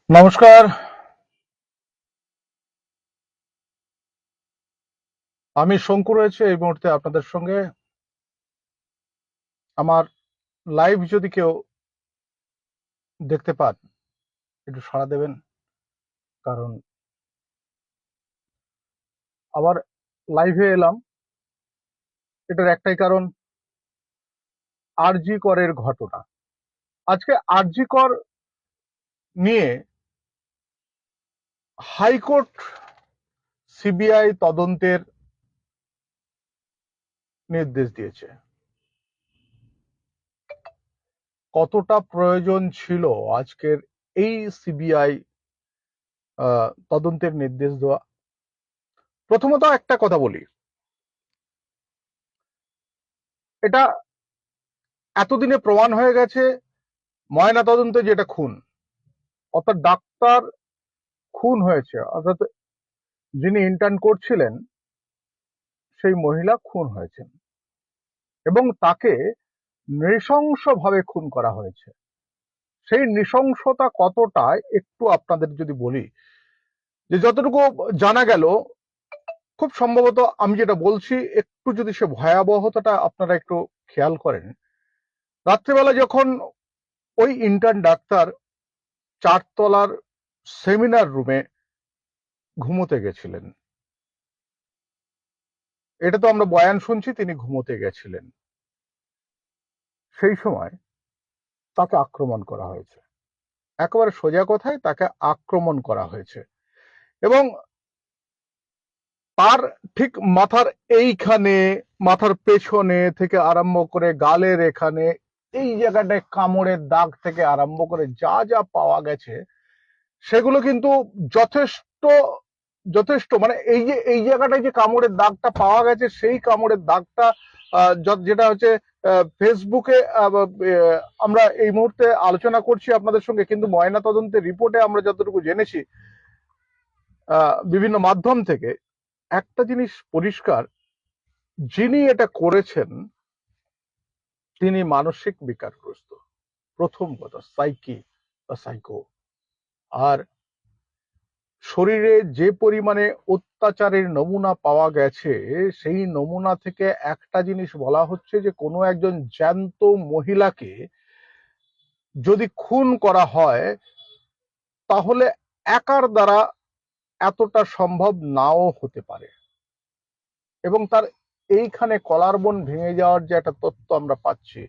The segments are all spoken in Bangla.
নমস্কার। আমি শঙ্কু রয়েছে এই মুহূর্তে আপনাদের সঙ্গে। আমার লাইভ যদি কেউ দেখতে পান একটু সাড়া দেবেন, কারণ আবার লাইভে এলাম এটার একটাই কারণ, আরজি করের ঘটনা। আজকে আরজি কর নিয়ে হাইকোর্ট সিবিআই তদন্তের নির্দেশ দিয়েছে। কতটা প্রয়োজন ছিল আজকের এই সিবিআই তদন্তের নির্দেশ দেওয়া? প্রথমত একটা কথা বলি, এটা এতদিনে প্রমাণ হয়ে গেছে ময়না তদন্তে যেটা খুন, অর্থাৎ ডাক্তার খুন হয়েছে, অর্থাৎ যিনি ইন্টার্ন করছিলেন সেই মহিলা খুন হয়েছেন এবং তাকে নৃশংসভাবে খুন করা হয়েছে। সেই নৃশংসতা কতটা একটু আপনাদের যদি বলি, যে যতটুকু জানা গেল, খুব সম্ভবত আমি যেটা বলছি একটু যদি সে ভয়াবহতাটা আপনারা একটু খেয়াল করেন। রাত্রেবেলা যখন ওই ইন্টার্ন ডাক্তার 4 তলার সেমিনার রুমে ঘুমোতে গেছিলেন, এটা তো আমরা বয়ান শুনছি তিনি ঘুমোতে গেছিলেন, সেই সময় তাকে আক্রমণ করা হয়েছে। একেবারে সোজা কথায় তাকে আক্রমণ করা হয়েছে এবং তার ঠিক মাথার এইখানে, মাথার পেছনে থেকে আরম্ভ করে গালের এখানে, এই জায়গাটায় কামড়ের দাগ থেকে আরম্ভ করে যা যা পাওয়া গেছে সেগুলো কিন্তু যথেষ্ট যথেষ্ট মানে এই জায়গাটায় যে কামড়ের দাগটা পাওয়া গেছে, সেই কামড়ের দাগটা যেটা হচ্ছে ফেসবুকে আমরা এই মুহূর্তে আলোচনা করছি আপনাদের সঙ্গে, কিন্তু ময়না তদন্তের রিপোর্টে আমরা যতটুকু জেনেছি বিভিন্ন মাধ্যম থেকে, একটা জিনিস পরিষ্কার, যিনি এটা করেছেন তিনি মানসিক বিকারগ্রস্ত। প্রথম কথা, সাইকি বা সাইকো। আর শরীরে যে পরিমাণে অত্যাচারের নমুনা পাওয়া গেছে, সেই নমুনা থেকে একটা জিনিস বলা হচ্ছে যে কোনো একজন জ্যান্ত মহিলাকে যদি খুন করা হয় তাহলে একার দ্বারা এতটা সম্ভব নাও হতে পারে। এবং তার এইখানে কলারবোন ভেঙে যাওয়ার যে একটা তথ্য আমরা পাচ্ছি,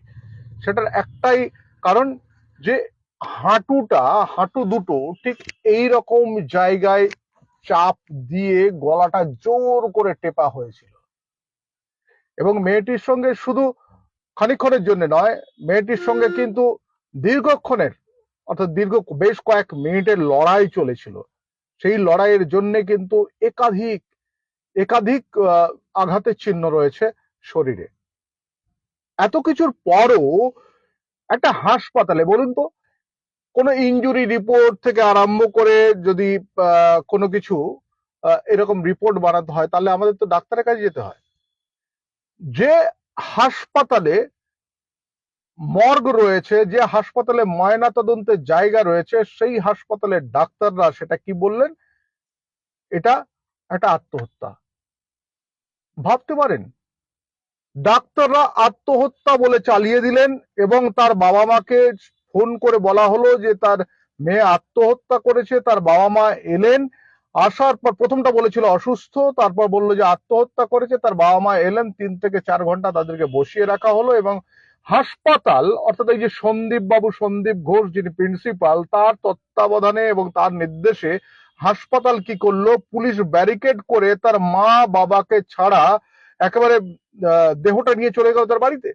সেটার একটাই কারণ যে হাঁটু দুটো ঠিক এই রকম জায়গায় চাপ দিয়ে গলাটা জোর করে টেপা হয়েছিল। এবং মেয়েটির সঙ্গে শুধু খানিকক্ষণের জন্য নয়, মেয়েটির সঙ্গে কিন্তু দীর্ঘক্ষণের, অর্থাৎ বেশ কয়েক মিনিটের লড়াই চলেছিল। সেই লড়াইয়ের জন্য কিন্তু একাধিক একাধিক আঘাতের চিহ্ন রয়েছে শরীরে। এত কিছুর পরও একটা হাসপাতালে, বলুন তো, কোনো ইনজুরি রিপোর্ট থেকে আরম্ভ করে যদি কোনো কিছু এরকম রিপোর্ট বানাতে হয়, তাহলে আমাদের তো ডাক্তারের কাছে যেতে হয়। যে হাসপাতালে মর্গ রয়েছে, যে হাসপাতালে ময়না তদন্তের জায়গা রয়েছে, সেই হাসপাতালের ডাক্তাররা সেটা কি বললেন? এটা একটা আত্মহত্যা। ভাবতে পারেন, ডাক্তাররা আত্মহত্যা বলে চালিয়ে দিলেন এবং তার বাবা মাকে ফোন করে বলা হলো যে তার মেয়ে আত্মহত্যা করেছে। তার বাবা মা এলেন, আসার পর প্রথমটা বলেছিল অসুস্থ, তারপর বললো যে আত্মহত্যা করেছে। তার বাবা মা এলেন, 3 থেকে 4 ঘন্টা তাদেরকে বসিয়ে রাখা হলো এবং হাসপাতাল, অর্থাৎ এই যে সন্দীপ ঘোষ যিনি প্রিন্সিপাল, তার তত্ত্বাবধানে এবং তার নির্দেশে হাসপাতাল কি করলো, পুলিশ ব্যারিকেড করে তার মা বাবাকে ছাড়া একেবারে দেহটা নিয়ে চলে গেল তার বাড়িতে।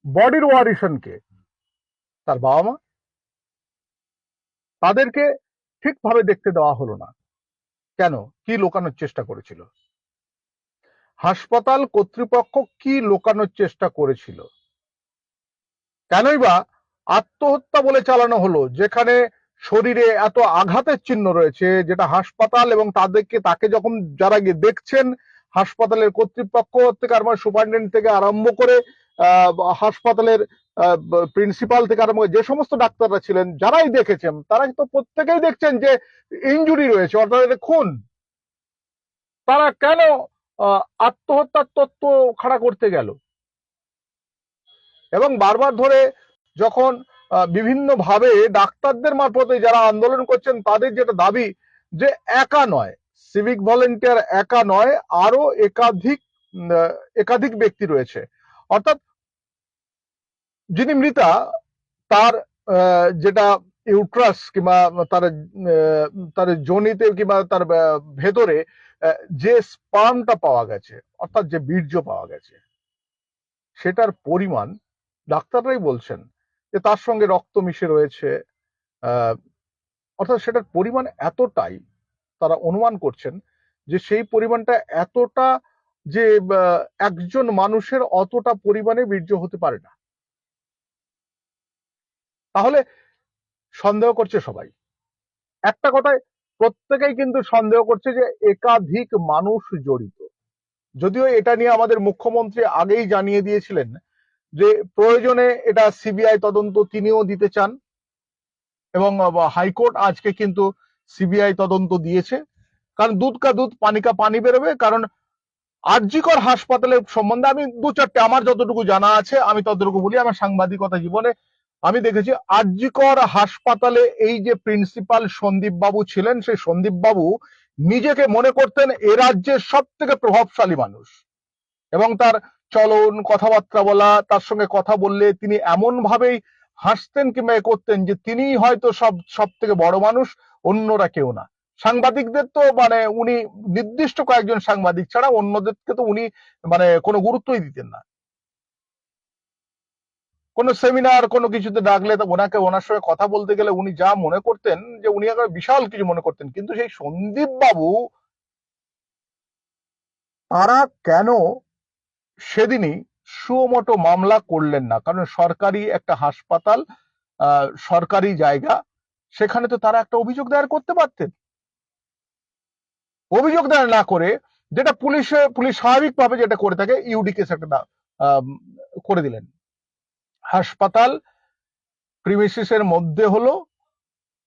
বডির ওয়ারিশন কে? তার বাবা মা। তাদেরকে ঠিকভাবে দেখতে দেওয়া হলো না কেন? কি লুকানোর চেষ্টা করেছিল হাসপাতাল কর্তৃপক্ষ? কি লুকানোর চেষ্টা করেছিল? কেনই বা আত্মহত্যা বলে চালানো হলো, যেখানে শরীরে এত আঘাতের চিহ্ন রয়েছে, যেটা হাসপাতাল এবং তাকে যখন যারা গিয়ে দেখছেন, হাসপাতালের কর্তৃপক্ষ থেকে সুপারিনটেন্ডেন্ট থেকে আরম্ভ করে হাসপাতালের প্রিন্সিপাল থেকে আরম্ভ করে যে সমস্ত ডাক্তাররা ছিলেন, যারাই দেখেছেন তারা তো প্রত্যেকেই দেখছেন যে ইনজুরি রয়েছে, অর্থাৎ এটা খুন। তারা কেন আত্মহত্যার তত্ত্ব খাড়া করতে গেল? এবং বারবার ধরে যখন বিভিন্ন ভাবে ডাক্তারদের মারফতে যারা আন্দোলন করছেন তাদের যেটা দাবি যে একা নয়, সিভিক ভলেন্টিয়ার একা নয়, আরো একাধিক ব্যক্তি রয়েছে। অর্থাৎ যিনি মৃতা তার যেটা ইউট্রাস কিংবা তার তার যোনিতে কিংবা তার ভেতরে যে স্পার্মটা পাওয়া গেছে, অর্থাৎ যে বীর্য পাওয়া গেছে, সেটার পরিমাণ ডাক্তাররাই বলছেন যে তার সঙ্গে রক্ত মিশে রয়েছে। অর্থাৎ সেটার পরিমাণ এতটাই, তারা অনুমান করছেন যে সেই পরিমাণটা এতটা যে একজন মানুষের অতটা পরিমাণে বীর্য হতে পারে না। তাহলে সন্দেহ করছে সবাই, একটা কথায় প্রত্যেকেই কিন্তু সন্দেহ করছে যে একাধিক মানুষ জড়িত। যদিও এটা নিয়ে আমাদের মুখ্যমন্ত্রী আগেই জানিয়ে দিয়েছিলেন যে প্রয়োজনে এটা সিবিআই তদন্ত তিনিও দিতে চান, এবং হাইকোর্ট আজকে কিন্তু সিবিআই তদন্ত দিয়েছে। কারণ দুধ কা দুধ পানি কা পানি বেরোবে। কারণ আরজিকর হাসপাতালের সম্বন্ধে আমি দু চারটে আমার যতটুকু জানা আছে আমি ততটুকু বলি। আমার সাংবাদিকতা জীবনে আমি দেখেছি আরজিকর হাসপাতালে এই যে প্রিন্সিপাল সন্দীপ বাবু ছিলেন, সেই সন্দীপ বাবু নিজেকে মনে করতেন এ রাজ্যের সব থেকে প্রভাবশালী মানুষ, এবং তার চলন, কথাবার্তা বলা, তার সঙ্গে কথা বললে তিনি এমন ভাবেই হাসতেন কিংবা করতেন যে তিনি হয়তো সব থেকে বড় মানুষ, অন্যরা কেউ না। সাংবাদিকদের তো মানে উনি নির্দিষ্ট কয়েকজন সাংবাদিক ছাড়া অন্যদেরকে তো উনি মানে কোনো গুরুত্বই দিতেন না। কোনো সেমিনার কোনো কিছুতে ডাকলে তো ওনাকে, ওনার সঙ্গে কথা বলতে গেলে উনি যা মনে করতেন যে উনি একটা বিশাল কিছু মনে করতেন। কিন্তু সেই সন্দীপ বাবু তারা কেন সেদিনই সুমোটো মামলা করলেন না? কারণ সরকারি একটা হাসপাতাল, সরকারি জায়গা, সেখানে তো তারা একটা অভিযোগ দায়ের করতে পারতেন। অভিযোগ দায়ের না করে যেটা পুলিশ স্বাভাবিকভাবে যেটা করে থাকে, ইউডি কেস একটা করে দিলেন। হাসপাতাল প্রিমিসিসের মধ্যে হলো,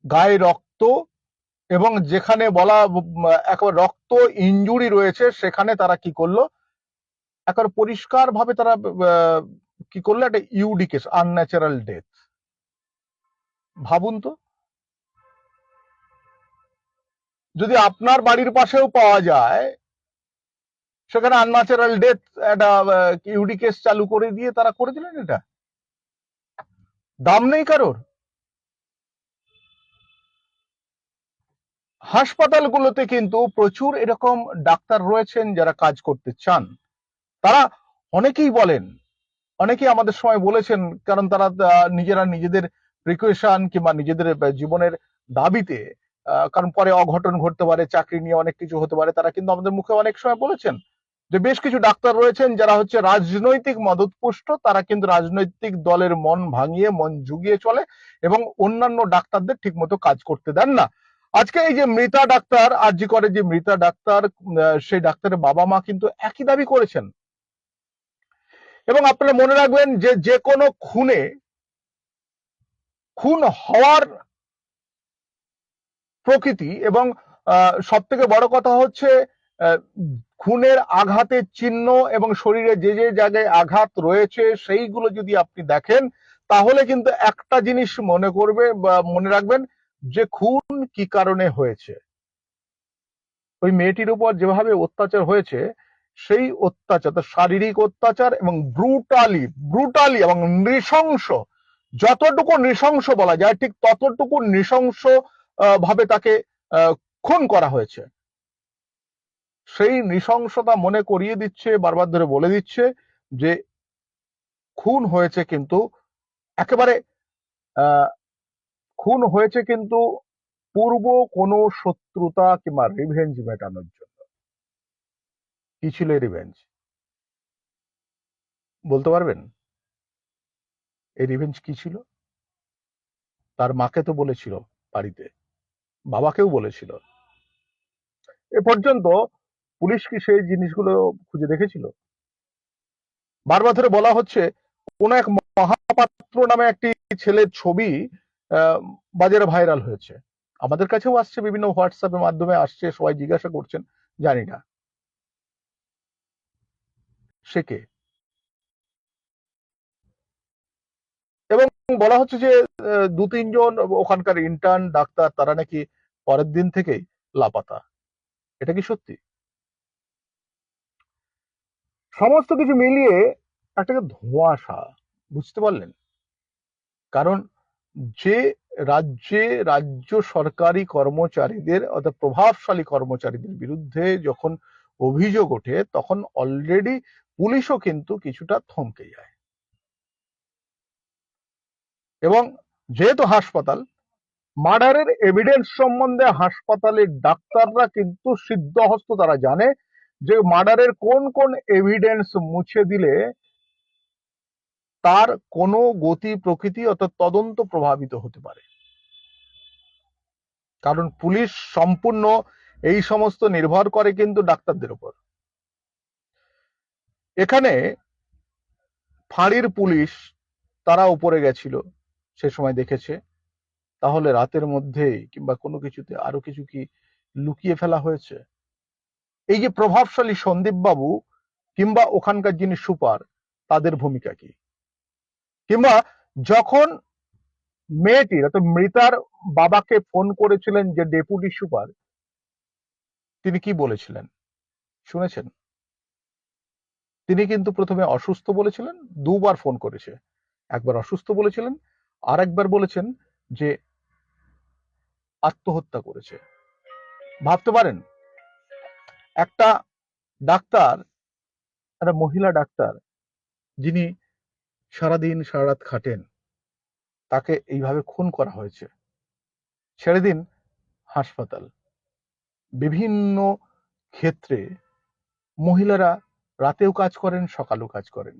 গায়ে রক্ত, এবং যেখানে বলা একেবারে রক্ত ইনজুরি রয়েছে সেখানে তারা কি করলো, একেবারে পরিষ্কার ভাবে তারা কি করলো, একটা ইউডি কেস, আনন্যাচারাল ডেথ। ভাবুন তো, যদি আপনার বাড়ির পাশেও পাওয়া যায়, সেখানে আনন্যাচারাল ডেথ একটা ইউডি কেস চালু করে দিয়ে তারা করে দিলেন। এটা দাম নেই কারোর। হাসপাতালগুলোতে কিন্তু প্রচুর এরকম ডাক্তার রয়েছেন যারা কাজ করতে চান। তারা অনেকেই বলেন, অনেকেই আমাদের সময় বলেছেন, কারণ তারা নিজেরা নিজেদের প্রিকশন কিংবা নিজেদের জীবনের দাবিতে, কারণ পরে অঘটন ঘটতে পারে, চাকরি নিয়ে অনেক কিছু হতে পারে, তারা কিন্তু আমাদের মুখে অনেক সময় বলেছেন যে বেশ কিছু ডাক্তার রয়েছেন যারা হচ্ছে রাজনৈতিক মদতপুষ্ট, তারা কিন্তু রাজনৈতিক দলের মন ভাঙিয়ে, মন জুগিয়ে চলে এবং অন্যান্য ডাক্তারদের ঠিক মতো কাজ করতে দেন না। আজকে এই যে মৃতা ডাক্তার, আরজি করে যে মৃতা ডাক্তার, সেই ডাক্তারের বাবা মা কিন্তু একই দাবি করেছেন। এবং আপনারা মনে রাখবেন যে যে কোনো খুন হওয়ার প্রকৃতি, এবং সব থেকে বড় কথা হচ্ছে খুনের আঘাতের চিহ্ন এবং শরীরে যে যে জায়গায় আঘাত রয়েছে সেইগুলো যদি আপনি দেখেন, তাহলে কিন্তু একটা জিনিস মনে করবে বা মনে রাখবেন যে খুন কি কারণে হয়েছে। ওই মেয়েটির উপর যেভাবে অত্যাচার হয়েছে, সেই অত্যাচার, শারীরিক অত্যাচার এবং ব্রুটালি এবং নৃশংস, যতটুকু নৃশংস বলা যায় ঠিক ততটুকু নৃশংস ভাবে তাকে খুন করা হয়েছে। সেই নৃশংসতা মনে করিয়ে দিচ্ছে, বারবার ধরে বলে দিচ্ছে যে খুন হয়েছে কিন্তু একেবারে খুন হয়েছে কিন্তু পূর্ব কোনো শত্রুতা কিংবা রিভেঞ্জ মেটানোর জন্য। কি ছিল এই রিভেঞ্জ বলতে পারবেন? এই রিভেঞ্জ কি ছিল? তার মাকে তো বলেছিল বাড়িতে, বাবাকেও বলেছিল। এ পর্যন্ত পুলিশ কি সেই জিনিসগুলো খুঁজে দেখেছিল? বারবার ধরে বলা হচ্ছে কোন এক মহা পাত্র নামে একটি ছেলের ছবি আহ, বাজারে ভাইরাল হয়েছে, আমাদের কাছেও আসছে, বিভিন্ন হোয়াটসঅ্যাপের মাধ্যমে আসছে, সবাই জিজ্ঞাসা করছেন, জানি না সে কে। এবং বলা হচ্ছে যে দু তিনজন ওখানকার ইন্টার্ন ডাক্তার তারা নাকি পরের দিন থেকেই লাপাতা। এটা কি সত্যি? সমস্ত কিছু মিলিয়ে একটা ধোঁয়াশা, বুঝতে পারলেন? কারণ যে রাজ্যে রাজ্য সরকারি কর্মচারীদের অর্থাৎ প্রভাবশালী কর্মচারীদের বিরুদ্ধে যখন অভিযোগ ওঠে তখন অলরেডি পুলিশও কিন্তু কিছুটা থমকে যায়। এবং যেহেতু হাসপাতাল, মার্ডারের এভিডেন্স সম্বন্ধে হাসপাতালের ডাক্তাররা কিন্তু সিদ্ধহস্ত, তারা জানে যে মার্ডারের কোন কোন এভিডেন্স মুছে দিলে তার কোনো গতি প্রকৃতি অর্থাৎ তদন্ত প্রভাবিত হতে পারে। কারণ পুলিশ সম্পূর্ণ এই সমস্ত নির্ভর করে কিন্তু ডাক্তারদের উপর। এখানে ফাঁড়ির পুলিশ তারা উপরে গেছিল, সে সময় দেখেছে, তাহলে রাতের মধ্যে কিংবা কোনো কিছুতে আরো কিছু কি লুকিয়ে ফেলা হয়েছে? এই যে প্রভাবশালী সন্দীপ বাবু কিংবা ওখানকার যিনি সুপার, তাদের ভূমিকা কি? কিংবা যখন মেয়েটির অর্থাৎ মৃতার বাবাকে ফোন করেছিলেন যে ডেপুটি সুপার, তিনি কি বলেছিলেন শুনেছেন? তিনি কিন্তু প্রথমে অসুস্থ বলেছিলেন, দুবার ফোন করেছে, একবার অসুস্থ বলেছিলেন, আর একবার বলেছেন যে আত্মহত্যা করেছে। ভাবতে পারেন, একটা ডাক্তার, একটা মহিলা ডাক্তার যিনি সারাদিন সারা রাত খাটেন, তাকে এইভাবে খুন করা হয়েছে। ছেড়ে দিন হাসপাতাল, বিভিন্ন ক্ষেত্রে মহিলারা রাতেও কাজ করেন, সকালেও কাজ করেন,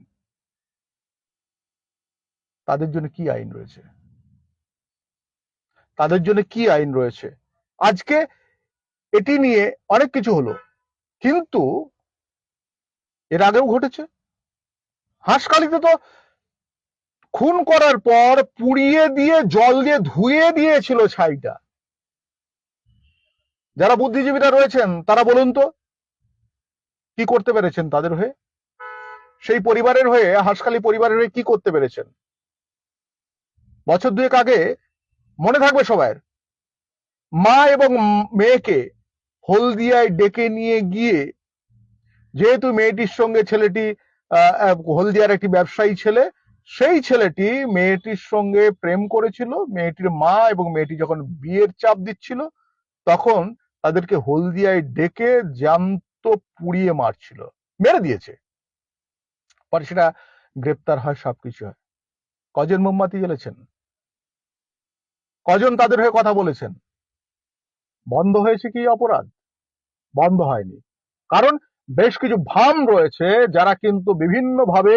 তাদের জন্য কি আইন রয়েছে? তাদের জন্য কি আইন রয়েছে? আজকে এটি নিয়ে অনেক কিছু হলো, কিন্তু এর আগেও ঘটেছে। হাঁসখালিতে তো খুন করার পর পুড়িয়ে দিয়ে জল দিয়ে ধুয়ে দিয়েছিল ছাইটা। যারা বুদ্ধিজীবীরা রয়েছেন তারা বলুন তো কি করতে পেরেছেন তাদের হয়ে, সেই পরিবারের হয়ে, হাঁসখালি পরিবারের হয়ে কি করতে পেরেছেন? বছর দুয়েক আগে মনে থাকবে সবার, মা এবং মেয়েকে হলদিয়ায় ডেকে নিয়ে গিয়ে, যেহেতু মেয়েটির সঙ্গে ছেলেটি হলদিয়ার একটি ব্যবসায়ী ছেলে, সেই ছেলেটি মেয়েটির সঙ্গে প্রেম করেছিল, মেয়েটির মা এবং মেয়েটি যখন বিয়ের চাপ দিচ্ছিল তখন তাদেরকে হলদিয়ায় ডেকে জ্যান্ত পুড়িয়ে মারছিল, মেরে দিয়েছে। পরে সেটা গ্রেপ্তার হয়, সবকিছু হয়। কজন মোমবাতি জ্বেলেছেন? কজন তাদের হয়ে কথা বলেছেন? বন্ধ হয়েছে কি অপরাধ? বন্ধ হয়নি। কারণ বেশ কিছু ভাম রয়েছে যারা কিন্তু বিভিন্ন ভাবে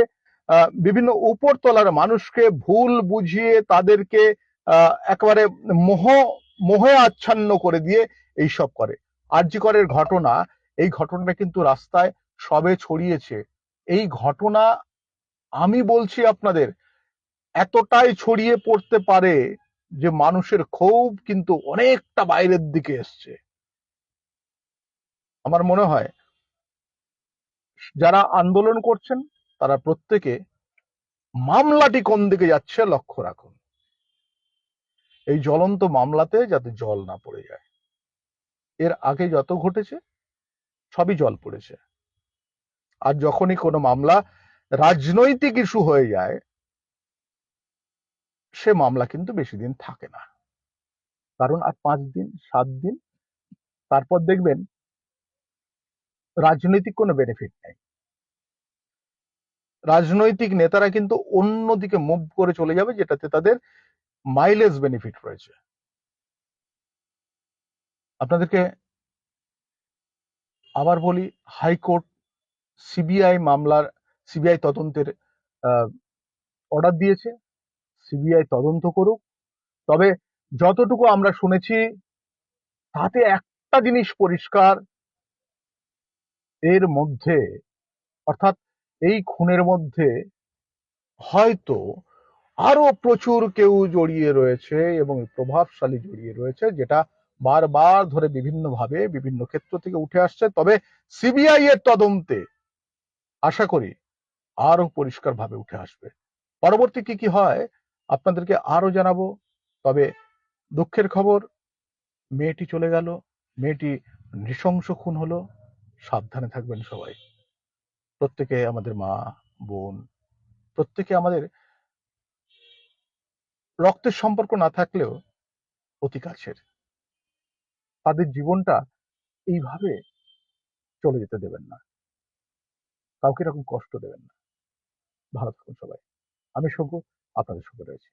বিভিন্ন উপরতলার মানুষকে ভুল বুঝিয়ে তাদেরকে একেবারে মোহ মোহে আচ্ছন্ন করে দিয়ে এইসব করে। আরজি করের ঘটনা, এই ঘটনাটা কিন্তু রাস্তায় সবে ছড়িয়েছে। এই ঘটনা আমি বলছি আপনাদের এতটাই ছড়িয়ে পড়তে পারে যে মানুষের ক্ষোভ কিন্তু অনেকটা বাইরের দিকে এসছে। আমার মনে হয় যারা আন্দোলন করছেন তারা প্রত্যেকে মামলাটি কোন দিকে যাচ্ছে লক্ষ্য রাখুন। এই জ্বলন্ত মামলাতে যাতে জল না পড়ে যায়। এর আগে যত ঘটেছে সবই জল পড়েছে। আর যখনই কোনো মামলা রাজনৈতিক ইস্যু হয়ে যায়, সে মামলা কিন্তু বেশি দিন থাকে না। কারণ আর 5 দিন 7 দিন তারপর দেখবেন রাজনৈতিক কোনো বেনিফিট নেই। রাজনৈতিক নেতারা কিন্তু অন্যদিকে মুভ করে চলে যাবে, যেটাতে তাদের মাইলেজ বেনিফিট রয়েছে। আপনাদেরকে আবার বলি, হাইকোর্ট সিবিআই তদন্তের অর্ডার দিয়েছে, সিবিআই তদন্ত করুক। তবে যতটুকু আমরা শুনেছি তাতে একটা জিনিস পরিষ্কার, এর মধ্যে অর্থাৎ এই খুনের মধ্যে হয়তো আরো প্রচুর কেউ জড়িয়ে রয়েছে এবং প্রভাবশালী জড়িয়ে রয়েছে, যেটা বারবার ধরে বিভিন্ন ভাবে বিভিন্ন ক্ষেত্র থেকে উঠে আসছে। তবে সিবিআই এর তদন্তে আশা করি আরো পরিষ্কার ভাবে উঠে আসবে। পরবর্তী কি কি হয় আপনাদেরকে আরো জানাবো। তবে দুঃখের খবর, মেয়েটি চলে গেল, মেয়েটি নৃশংস খুন হলো। সাবধানে থাকবেন সবাই, প্রত্যেকে আমাদের মা, বোন, প্রত্যেকে আমাদের রক্তের সম্পর্ক না থাকলেও অতি কাছের। তাদের জীবনটা এইভাবে চলে যেতে দেবেন না, কাউকে এরকম কষ্ট দেবেন না। ভালো থাকুন সবাই। আমি শঙ্কু, আপনাদের সঙ্গে রয়েছি।